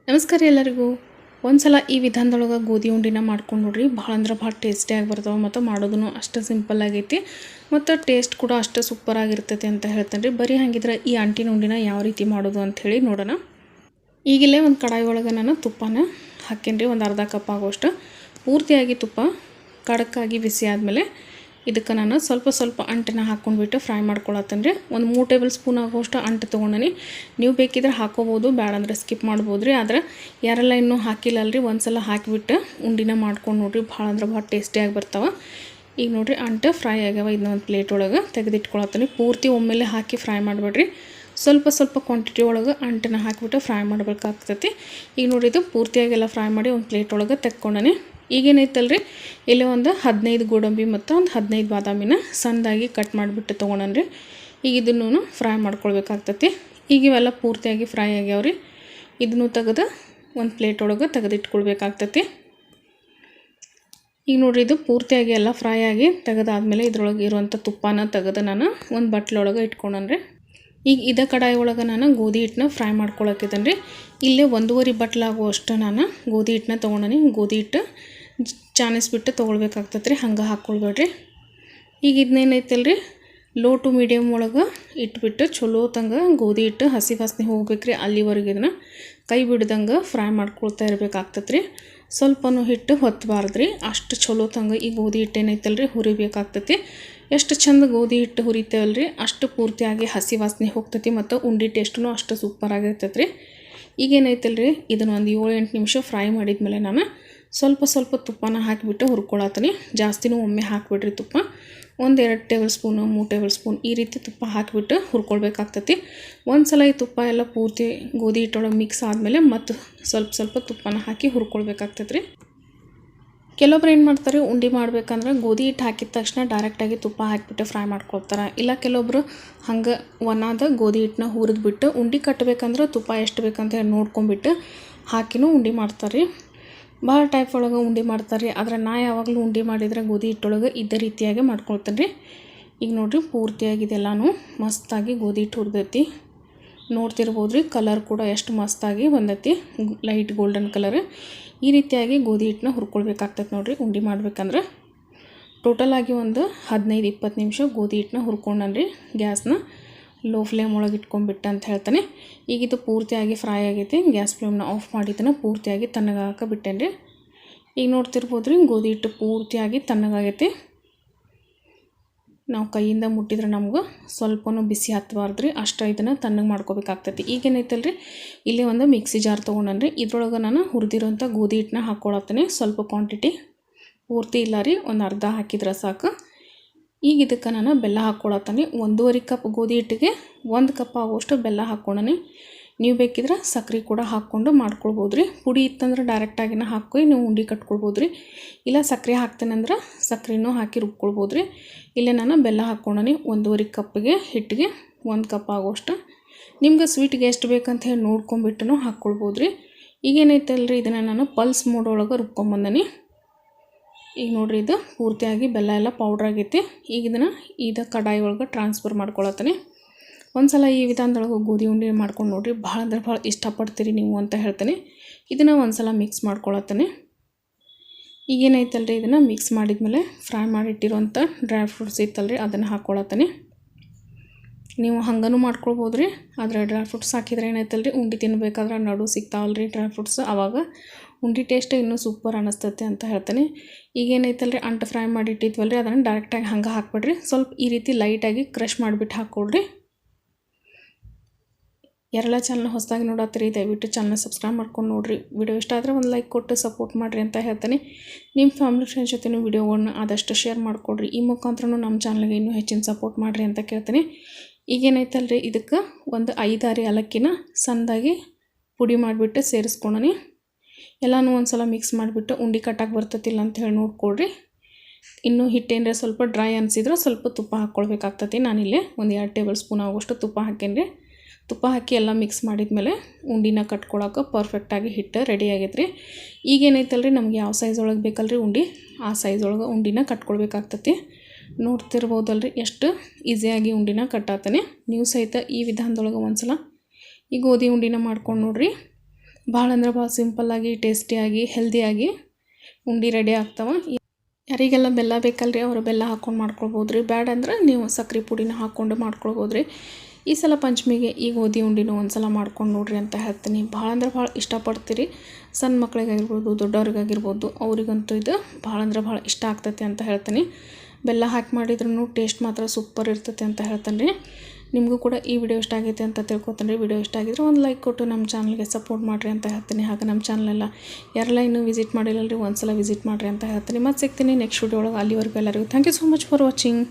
ನಮಸ್ಕಾರ ಎಲ್ಲರಿಗೂ. ಒಂದ್ಸಲ ಈ ವಿಧಾನದೊಳಗೆ ಗೋಧಿ ಉಂಡಿನ ಮಾಡ್ಕೊಂಡು ನೋಡ್ರಿ. ಭಾಳ ಅಂದ್ರೆ ಭಾಳ ಟೇಸ್ಟಿಯಾಗಿ ಬರ್ತಾವೆ ಮತ್ತು ಮಾಡೋದೂ ಅಷ್ಟು ಸಿಂಪಲ್ ಆಗೈತಿ ಮತ್ತು ಟೇಸ್ಟ್ ಕೂಡ ಅಷ್ಟು ಸೂಪರ್ ಆಗಿರ್ತೈತಿ ಅಂತ ಹೇಳ್ತೇನೆ ರೀ. ಬರೀ ಹಾಗಿದ್ರೆ ಈ ಅಂಟಿನ ಉಂಡಿನ ಯಾವ ರೀತಿ ಮಾಡೋದು ಅಂಥೇಳಿ ನೋಡೋಣ. ಈಗಿಲ್ಲೇ ಒಂದು ಕಡಾಯಿ ಒಳಗೆ ನಾನು ತುಪ್ಪನ ಹಾಕೇನಿ ರೀ. ಒಂದು ಅರ್ಧ ಕಪ್ ಆಗೋಷ್ಟು ಪೂರ್ತಿಯಾಗಿ ತುಪ್ಪ ಕಡಕ್ಕಾಗಿ ಬಿಸಿ ಆದಮೇಲೆ ಇದಕ್ಕೆ ನಾನು ಸ್ವಲ್ಪ ಅಂಟನ್ನ ಹಾಕ್ಕೊಂಡ್ಬಿಟ್ಟು ಫ್ರೈ ಮಾಡ್ಕೊಳತ್ತೇನೆ ರೀ. ಒಂದು 3 ಟೇಬಲ್ ಸ್ಪೂನ್ ಆಗೋಷ್ಟು ಅಂಟು ತೊಗೊಂಡನಿ. ನೀವು ಬೇಕಿದ್ರೆ ಹಾಕೋಬೋದು, ಬೇಡ ಅಂದರೆ ಸ್ಕಿಪ್ ಮಾಡ್ಬೋದು ರೀ. ಆದರೆ ಯಾರೆಲ್ಲ ಇನ್ನೂ ಹಾಕಿಲ್ಲಲ್ರಿ, ಒಂದು ಸಲ ಹಾಕಿಬಿಟ್ಟು ಉಂಡಿನ ಮಾಡ್ಕೊಂಡು ನೋಡಿರಿ. ಭಾಳ ಅಂದ್ರೆ ಭಾಳ ಟೇಸ್ಟಿಯಾಗಿ ಬರ್ತಾವೆ. ಈಗ ನೋಡಿರಿ ಅಂಟು ಫ್ರೈ ಆಗ್ಯಾವ. ಇದನ್ನ ಒಂದು ಪ್ಲೇಟ್ ಒಳಗೆ ತೆಗೆದಿಟ್ಕೊಳತ್ತೀನಿ. ಪೂರ್ತಿ ಒಮ್ಮೆಲೆ ಹಾಕಿ ಫ್ರೈ ಮಾಡಬೇಡ್ರಿ. ಸ್ವಲ್ಪ ಕ್ವಾಂಟಿಟಿ ಒಳಗೆ ಅಂಟನ್ನ ಹಾಕಿಬಿಟ್ಟು ಫ್ರೈ ಮಾಡಬೇಕಾಗ್ತೈತಿ. ಈಗ ನೋಡಿ ಇದು ಪೂರ್ತಿಯಾಗೆಲ್ಲ ಫ್ರೈ ಮಾಡಿ ಒಂದು ಪ್ಲೇಟ್ ಒಳಗೆ ತೆಕ್ಕೊಂಡನಿ. ಈಗೇನೈತಲ್ರಿ, ಇಲ್ಲಿ ಒಂದು 15 ಗೋಡಂಬಿ ಮತ್ತು ಒಂದು 15 ಬಾದಾಮಿನ ಸಣ್ಣದಾಗಿ ಕಟ್ ಮಾಡಿಬಿಟ್ಟು ತೊಗೊಂಡ್ರಿ. ಈಗ ಇದನ್ನು ಫ್ರೈ ಮಾಡ್ಕೊಳ್ಬೇಕಾಗ್ತೈತಿ. ಈಗ ಇವೆಲ್ಲ ಪೂರ್ತಿಯಾಗಿ ಫ್ರೈ ಆಗ್ಯಾವ್ರಿ. ಇದನ್ನು ತೆಗೆದು ಒಂದು ಪ್ಲೇಟ್ ಒಳಗೆ ತೆಗೆದಿಟ್ಕೊಳ್ಬೇಕಾಗ್ತೈತಿ. ಈಗ ನೋಡಿರಿ ಇದು ಪೂರ್ತಿಯಾಗಿ ಎಲ್ಲ ಫ್ರೈ ಆಗಿ ತೆಗೆದಾದ್ಮೇಲೆ ಇದ್ರೊಳಗೆ ಇರುವಂಥ ತುಪ್ಪನ ತೆಗೆದು ನಾನು ಒಂದು ಬಟ್ಲೊಳಗೆ ಇಟ್ಕೊಂಡ್ರಿ. ಈಗ ಇದೇ ಕಡಾಯಿ ಒಳಗೆ ನಾನು ಗೋಧಿ ಹಿಟ್ಟನ್ನ ಫ್ರೈ ಮಾಡ್ಕೊಳಕ್ಕಿದ್ದೇನೆ ರೀ. ಇಲ್ಲೇ 1.5 ಬಟ್ಲಾಗುವಷ್ಟು ನಾನು ಗೋಧಿ ಹಿಟ್ಟನ್ನ ತೊಗೊಂಡನಿ. ಗೋಧಿ ಹಿಟ್ಟು ಚಾನಿಸ್ಬಿಟ್ಟು ತೊಗೊಳ್ಬೇಕಾಗ್ತೈತೆ ರೀ, ಹಂಗೆ ಹಾಕ್ಕೊಳ್ಬೇಡ್ರಿ. ಈಗ ಇದನ್ನೇನೈತಲ್ರಿ, ಲೋ ಟು ಮೀಡಿಯಮ್ ಒಳಗೆ ಇಟ್ಬಿಟ್ಟು ಚಲೋ ತಂಗ ಗೋಧಿ ಹಿಟ್ಟು ಹಸಿ ವಾಸನೆ ಹೋಗ್ಬೇಕು ರೀ. ಅಲ್ಲಿವರೆಗೆ ಇದನ್ನು ಕೈ ಬಿಡ್ದಂಗೆ ಫ್ರೈ ಮಾಡ್ಕೊಳ್ತಾ ಇರಬೇಕಾಗ್ತೈತೆ ರೀ. ಸ್ವಲ್ಪನೂ ಹಿಟ್ಟು ಹೊತ್ತಬಾರ್ದು ರೀ. ಅಷ್ಟು ಚಲೋ ತಂಗ ಈ ಗೋಧಿ ಹಿಟ್ಟು ಏನೈತಲ್ರಿ ಹುರಿಬೇಕಾಗ್ತೈತಿ. ಎಷ್ಟು ಚಂದ ಗೋಧಿ ಹಿಟ್ಟು ಹುರಿತೇವಲ್ರಿ ಅಷ್ಟು ಪೂರ್ತಿಯಾಗಿ ಹಸಿ ವಾಸನೆ ಹೋಗ್ತೈತಿ ಮತ್ತು ಉಂಡೆ ಟೇಸ್ಟೂ ಅಷ್ಟು ಸೂಪರಾಗಿರ್ತೈತೆ ರೀ. ಈಗೇನೈತಲ್ರಿ, ಇದನ್ನು ಒಂದು 7-8 ನಿಮಿಷ ಫ್ರೈ ಮಾಡಿದ್ಮೇಲೆ ನಾನು ಸ್ವಲ್ಪ ತುಪ್ಪನ ಹಾಕಿಬಿಟ್ಟು ಹುರ್ಕೊಳತ್ತೀನಿ. ಜಾಸ್ತಿನೂ ಒಮ್ಮೆ ಹಾಕಿಬಿಡ್ರಿ ತುಪ್ಪ. 1-2 ಟೇಬಲ್ ಸ್ಪೂನು 3 ಟೇಬಲ್ ಸ್ಪೂನ್ ಈ ರೀತಿ ತುಪ್ಪ ಹಾಕಿಬಿಟ್ಟು ಹುರ್ಕೊಳ್ಬೇಕಾಗ್ತೈತಿ. ಒಂದು ಸಲ ಈ ತುಪ್ಪ ಎಲ್ಲ ಪೂರ್ತಿ ಗೋಧಿ ಹಿಟ್ಟೊಳಗೆ ಮಿಕ್ಸ್ ಆದಮೇಲೆ ಮತ್ತು ಸ್ವಲ್ಪ ತುಪ್ಪನ ಹಾಕಿ ಹುರ್ಕೊಳ್ಬೇಕಾಗ್ತೈತೆ ರೀ. ಕೆಲವೊಬ್ರು ಏನು ಮಾಡ್ತಾರೆ, ಉಂಡೆ ಮಾಡ್ಬೇಕಂದ್ರೆ ಗೋಧಿ ಹಿಟ್ಟು ಹಾಕಿದ ತಕ್ಷಣ ಡೈರೆಕ್ಟಾಗಿ ತುಪ್ಪ ಹಾಕಿಬಿಟ್ಟು ಫ್ರೈ ಮಾಡ್ಕೊಳ್ತಾರೆ. ಇಲ್ಲ ಕೆಲವೊಬ್ರು ಹಂಗೆ ಒಣದ ಗೋಧಿ ಹಿಟ್ಟನ್ನ ಹುರಿದ್ಬಿಟ್ಟು ಉಂಡೆ ಕಟ್ಟಬೇಕಂದ್ರೆ ತುಪ್ಪ ಎಷ್ಟು ಬೇಕಂತ ಹೇಳಿ ನೋಡ್ಕೊಂಬಿಟ್ಟು ಹಾಕಿನೂ ಉಂಡೆ ಮಾಡ್ತಾರೆ. ಭಾಳ ಟೈಪ್ ಒಳಗೆ ಉಂಡೆ ಮಾಡ್ತಾರೆ. ಆದರೆ ನಾ ಯಾವಾಗಲೂ ಉಂಡೆ ಮಾಡಿದರೆ ಗೋಧಿ ಹಿಟ್ಟೊಳಗೆ ಇದೇ ರೀತಿಯಾಗಿ ಮಾಡ್ಕೊಳ್ತೇನೆ ರೀ. ಈಗ ನೋಡಿರಿ ಪೂರ್ತಿಯಾಗಿದೆಲ್ಲನೂ ಮಸ್ತಾಗಿ ಗೋಧಿ ಹಿಟ್ಟು ಹುರಿದೈತಿ. ನೋಡ್ತಿರ್ಬೋದು ರೀ, ಕಲರ್ ಕೂಡ ಎಷ್ಟು ಮಸ್ತಾಗಿ ಬಂದೈತಿ, ಲೈಟ್ ಗೋಲ್ಡನ್ ಕಲರ್. ಈ ರೀತಿಯಾಗಿ ಗೋಧಿ ಹಿಟ್ಟನ್ನ ಹುರ್ಕೊಳ್ಬೇಕಾಗ್ತೈತೆ ನೋಡಿರಿ. ಉಂಡೆ ಮಾಡ್ಬೇಕಂದ್ರೆ ಟೋಟಲಾಗಿ ಒಂದು 15-20 ನಿಮಿಷ ಗೋಧಿ ಹಿಟ್ಟನ್ನ ಹುರ್ಕೊಂಡ್ರಿ. ಗ್ಯಾಸ್ನ ಲೋ ಫ್ಲೇಮ್ ಒಳಗೆ ಇಟ್ಕೊಂಡ್ಬಿಟ್ಟು ಅಂತ ಹೇಳ್ತಾನೆ. ಈಗ ಇದು ಪೂರ್ತಿಯಾಗಿ ಫ್ರೈ ಆಗೈತಿ. ಗ್ಯಾಸ್ ಫ್ಲೇಮ್ನ ಆಫ್ ಮಾಡಿದ್ದನ್ನು ಪೂರ್ತಿಯಾಗಿ ತಣ್ಣಗಾಕ ಬಿಟ್ಟೇನೆ ರೀ. ಈಗ ನೋಡ್ತಿರ್ಬೋದು ರೀ, ಗೋಧಿ ಹಿಟ್ಟು ಪೂರ್ತಿಯಾಗಿ ತಣ್ಣಗಾಗೈತಿ. ನಾವು ಕೈಯಿಂದ ಮುಟ್ಟಿದ್ರೆ ನಮ್ಗೆ ಸ್ವಲ್ಪನೂ ಬಿಸಿ ಹತ್ತಬಾರ್ದು ರೀ, ಅಷ್ಟು ಇದನ್ನು ತಣ್ಣಗೆ ಮಾಡ್ಕೋಬೇಕಾಗ್ತೈತಿ. ಈಗೇನೈತಲ್ರಿ, ಇಲ್ಲಿ ಒಂದು ಮಿಕ್ಸಿ ಜಾರ್ ತೊಗೊಂಡ್ರಿ. ಇದ್ರೊಳಗೆ ನಾನು ಹುರಿದಿರೋಂಥ ಗೋಧಿ ಹಿಟ್ಟನ್ನ ಹಾಕ್ಕೊಳತ್ತೀನಿ. ಸ್ವಲ್ಪ ಕ್ವಾಂಟಿಟಿ, ಪೂರ್ತಿ ಇಲ್ಲ ರೀ, ಒಂದು ಅರ್ಧ ಹಾಕಿದ್ರೆ ಸಾಕು. ಈಗ ಇದಕ್ಕೆ ನಾನು ಬೆಲ್ಲ ಹಾಕ್ಕೊಳತ್ತೀನಿ. 1.5 ಕಪ್ ಗೋಧಿ ಹಿಟ್ಟಿಗೆ 1 ಕಪ್ ಆಗೋಷ್ಟು ಬೆಲ್ಲ ಹಾಕ್ಕೊಂಡನಿ. ನೀವು ಬೇಕಿದ್ರೆ ಸಕ್ಕರೆ ಕೂಡ ಹಾಕ್ಕೊಂಡು ಮಾಡ್ಕೊಳ್ಬೋದು ರೀ. ಪುಡಿ ಇತ್ತಂದ್ರೆ ಡೈರೆಕ್ಟಾಗಿನ ಹಾಕಿ ನೀವು ಉಂಡೆ ಕಟ್ಕೊಳ್ಬೋದು ರೀ. ಇಲ್ಲ ಸಕ್ಕರೆ ಹಾಕ್ತೇನೆ ಅಂದ್ರೆ ಸಕ್ಕರೆನೂ ಹಾಕಿ ರುಬ್ಕೊಳ್ಬೋದು ರೀ. ಇಲ್ಲೇ ನಾನು ಬೆಲ್ಲ ಹಾಕ್ಕೊಂಡನಿ. 1.5 ಕಪ್ಪಿಗೆ ಹಿಟ್ಟಿಗೆ 1 ಕಪ್ ಆಗೋಷ್ಟು. ನಿಮ್ಗೆ ಸ್ವೀಟ್ಗೆ ಎಷ್ಟು ಬೇಕಂತ ಹೇಳಿ ನೋಡ್ಕೊಂಬಿಟ್ಟು ಹಾಕ್ಕೊಳ್ಬೋದು ರೀ. ಈಗೇನೈತಲ್ರಿ, ಇದನ್ನು ನಾನು ಪಲ್ಸ್ ಮೋಡ್ ಒಳಗೆ ರುಬ್ಕೊಂಬಂದನಿ. ಈಗ ನೋಡಿರಿ, ಇದು ಪೂರ್ತಿಯಾಗಿ ಬೆಲ್ಲ ಎಲ್ಲ ಪೌಡ್ರ್ ಆಗೈತಿ. ಈಗ ಇದನ್ನು ಕಡಾಯಿ ಒಳಗೆ ಟ್ರಾನ್ಸ್ಫರ್ ಮಾಡ್ಕೊಳತ್ತೀನಿ. ಒಂದು ಸಲ ಈ ವಿಧಾನದೊಳಗೆ ಗೋಧಿ ಉಂಡೆ ಮಾಡ್ಕೊಂಡು ನೋಡಿರಿ, ಭಾಳ ಅಂದ್ರೆ ಭಾಳ ಇಷ್ಟಪಡ್ತೀರಿ ನೀವು ಅಂತ ಹೇಳ್ತೀನಿ. ಇದನ್ನು ಒಂದು ಸಲ ಮಿಕ್ಸ್ ಮಾಡ್ಕೊಳತ್ತೀನಿ. ಈಗೇನೈತಲ್ರಿ, ಇದನ್ನು ಮಿಕ್ಸ್ ಮಾಡಿದ್ಮೇಲೆ ಫ್ರೈ ಮಾಡಿಟ್ಟಿರೋಂಥ ಡ್ರೈ ಫ್ರೂಟ್ಸ್ ಇತ್ತಲ್ರಿ ಅದನ್ನು ಹಾಕ್ಕೊಳತ್ತೀನಿ. ನೀವು ಹಂಗನೂ ಮಾಡ್ಕೊಳ್ಬೋದು ರೀ. ಆದರೆ ಡ್ರೈ ಫ್ರೂಟ್ಸ್ ಹಾಕಿದ್ರೆ ಏನೈತಲ್ರಿ, ಉಂಡೆ ತಿನ್ನಬೇಕಾದ್ರೆ ನಡು ಸಿಗ್ತಾವಲ್ರಿ ಡ್ರೈ ಫ್ರೂಟ್ಸ್, ಆವಾಗ ಉಂಡೆ ಟೇಸ್ಟ್ ಇನ್ನೂ ಸೂಪರ್ ಅನ್ನಿಸ್ತೈತೆ ಅಂತ ಹೇಳ್ತೀನಿ. ಈಗೇನೈತಲ್ರಿ, ಅಂಟು ಫ್ರೈ ಮಾಡಿಟ್ಟಿದ್ವಲ್ರಿ ಅದನ್ನು ಡೈರೆಕ್ಟಾಗಿ ಹಂಗೆ ಹಾಕ್ಬಿಡ್ರಿ. ಸ್ವಲ್ಪ ಈ ರೀತಿ ಲೈಟಾಗಿ ಕ್ರಷ್ ಮಾಡಿಬಿಟ್ಟು ಹಾಕ್ಕೊಳ್ರಿ. ಯಾರೆಲ್ಲ ಚಾನಲ್ ಹೊಸದಾಗಿ ನೋಡತ್ತೀರಿ, ದಯವಿಟ್ಟು ಚಾನಲ್ ಸಬ್ಸ್ಕ್ರೈಬ್ ಮಾಡ್ಕೊಂಡು ನೋಡಿರಿ. ವಿಡಿಯೋ ಇಷ್ಟ ಆದರೆ ಒಂದು ಲೈಕ್ ಕೊಟ್ಟು ಸಪೋರ್ಟ್ ಮಾಡಿರಿ ಅಂತ ಹೇಳ್ತೀನಿ. ನಿಮ್ಮ ಫ್ಯಾಮಿಲಿ ಫ್ರೆಂಡ್ಸ್ ಜೊತೆ ವಿಡಿಯೋಗಳನ್ನ ಆದಷ್ಟು ಶೇರ್ ಮಾಡಿಕೊಡ್ರಿ. ಈ ಮುಖಾಂತರ ನಮ್ಮ ಚಾನಲ್ಗೆ ಇನ್ನೂ ಹೆಚ್ಚಿನ ಸಪೋರ್ಟ್ ಮಾಡಿರಿ ಅಂತ ಕೇಳ್ತೀನಿ. ಈಗೇನೈತಲ್ರಿ, ಇದಕ್ಕೆ ಒಂದು 5-6 ಏಲಕ್ಕಿನ ಸಣ್ಣದಾಗಿ ಪುಡಿ ಮಾಡಿಬಿಟ್ಟು ಸೇರಿಸ್ಕೊಂಡನಿ. ಎಲ್ಲನೂ ಒಂದು ಸಲ ಮಿಕ್ಸ್ ಮಾಡಿಬಿಟ್ಟು ಉಂಡೆ ಕಟ್ಟಕ್ಕೆ ಬರ್ತೈತಿಲ್ಲ ಅಂತ ಹೇಳಿ ನೋಡ್ಕೊಳ್ರಿ. ಇನ್ನೂ ಹಿಟ್ಟೇನ್ರೆ ಸ್ವಲ್ಪ ಡ್ರೈ ಅನಿಸಿದ್ರೆ ಸ್ವಲ್ಪ ತುಪ್ಪ ಹಾಕ್ಕೊಳ್ಬೇಕಾಗ್ತೈತಿ. ನಾನಿಲ್ಲೇ ಒಂದು 2 ಟೇಬಲ್ ಸ್ಪೂನ್ ಆಗೋಷ್ಟು ತುಪ್ಪ ಹಾಕೇನ್ರಿ. ತುಪ್ಪ ಹಾಕಿ ಎಲ್ಲ ಮಿಕ್ಸ್ ಮಾಡಿದ್ಮೇಲೆ ಉಂಡಿನ ಕಟ್ಕೊಳಕ್ಕೆ ಪರ್ಫೆಕ್ಟಾಗಿ ಹಿಟ್ಟು ರೆಡಿ ಆಗೈತೆ ರೀ. ಈಗೇನೈತಲ್ರಿ, ನಮ್ಗೆ ಯಾವ ಸೈಜ್ ಒಳಗೆ ಬೇಕಲ್ರಿ ಉಂಡೆ, ಆ ಸೈಜ್ ಒಳಗೆ ಉಂಡಿನ ಕಟ್ಕೊಳ್ಬೇಕಾಗ್ತೈತಿ. ನೋಡ್ತಿರ್ಬೋದಲ್ರಿ ಎಷ್ಟು ಈಸಿಯಾಗಿ ಉಂಡಿನ ಕಟ್ಟಾತಾನೆ. ನೀವು ಸಹಿತ ಈ ವಿಧಾನದೊಳಗೆ ಒಂದು ಸಲ ಈ ಗೋಧಿ ಉಂಡಿನ ಮಾಡ್ಕೊಂಡು ನೋಡಿರಿ. ಭಾಳ ಅಂದ್ರೆ ಭಾಳ ಸಿಂಪಲ್ಲಾಗಿ ಟೇಸ್ಟಿಯಾಗಿ ಹೆಲ್ದಿಯಾಗಿ ಉಂಡೆ ರೆಡಿ ಆಗ್ತಾವೆ. ಯಾರಿಗೆಲ್ಲ ಬೆಲ್ಲ ಬೇಕಲ್ರಿ ಅವರು ಬೆಲ್ಲ ಹಾಕ್ಕೊಂಡು ಮಾಡ್ಕೊಳ್ಬೋದು ರೀ. ಬ್ಯಾಡ ಅಂದ್ರೆ ನೀವು ಸಕ್ಕರೆ ಪುಡಿನ ಹಾಕ್ಕೊಂಡು ಮಾಡ್ಕೊಳ್ಬೋದು ರೀ. ಈ ಸಲ ಪಂಚಮಿಗೆ ಈ ಗೋಧಿ ಉಂಡಿನೂ ಒಂದು ಸಲ ಮಾಡ್ಕೊಂಡು ನೋಡ್ರಿ ಅಂತ ಹೇಳ್ತೀನಿ. ಭಾಳ ಅಂದ್ರೆ ಭಾಳ ಇಷ್ಟಪಡ್ತೀರಿ. ಸಣ್ಣ ಮಕ್ಕಳಿಗಾಗಿರ್ಬೋದು, ದೊಡ್ಡವ್ರಿಗಾಗಿರ್ಬೋದು, ಅವರಿಗಂತೂ ಇದು ಭಾಳ ಅಂದ್ರೆ ಭಾಳ ಇಷ್ಟ ಆಗ್ತೈತಿ ಅಂತ ಹೇಳ್ತೀನಿ. ಬೆಲ್ಲ ಹಾಕಿ ಮಾಡಿದ್ರೂ ಟೇಸ್ಟ್ ಮಾತ್ರ ಸೂಪರ್ ಇರ್ತೈತೆ ಅಂತ ಹೇಳ್ತೀನಿ ರೀ. ನಿಮಗೂ ಕೂಡ ಈ ವಿಡಿಯೋ ಇಷ್ಟ ಆಗೈತೆ ಅಂತ ತಿಳ್ಕೊತೀನಿ ರೀ. ವಿಡಿಯೋ ಇಷ್ಟ ಆಗಿದ್ರೆ ಒಂದು ಲೈಕ್ ಕೊಟ್ಟು ನಮ್ಮ ಚಾನಲ್ಗೆ ಸಪೋರ್ಟ್ ಮಾಡಿರಿ ಅಂತ ಹೇಳ್ತೀನಿ. ಹಾಗೆ ನಮ್ಮ ಚಾನಲೆಲ್ಲ ಯಾರೆಲ್ಲ ಇನ್ನೂ ವಿಸಿಟ್ ಮಾಡಿಲ್ಲ ರೀ, ಒಂದು ಸಲ ವಿಸಿಟ್ ಮಾಡಿರಿ ಅಂತ ಹೇಳ್ತೀನಿ. ಮತ್ತೆ ಸಿಗ್ತೀನಿ ನೆಕ್ಸ್ಟ್ ವಿಡಿಯೋ ಒಳಗೆ. ಅಲ್ಲಿವರೆಗೂ ಎಲ್ಲರಿಗೂ thank you so much for watching.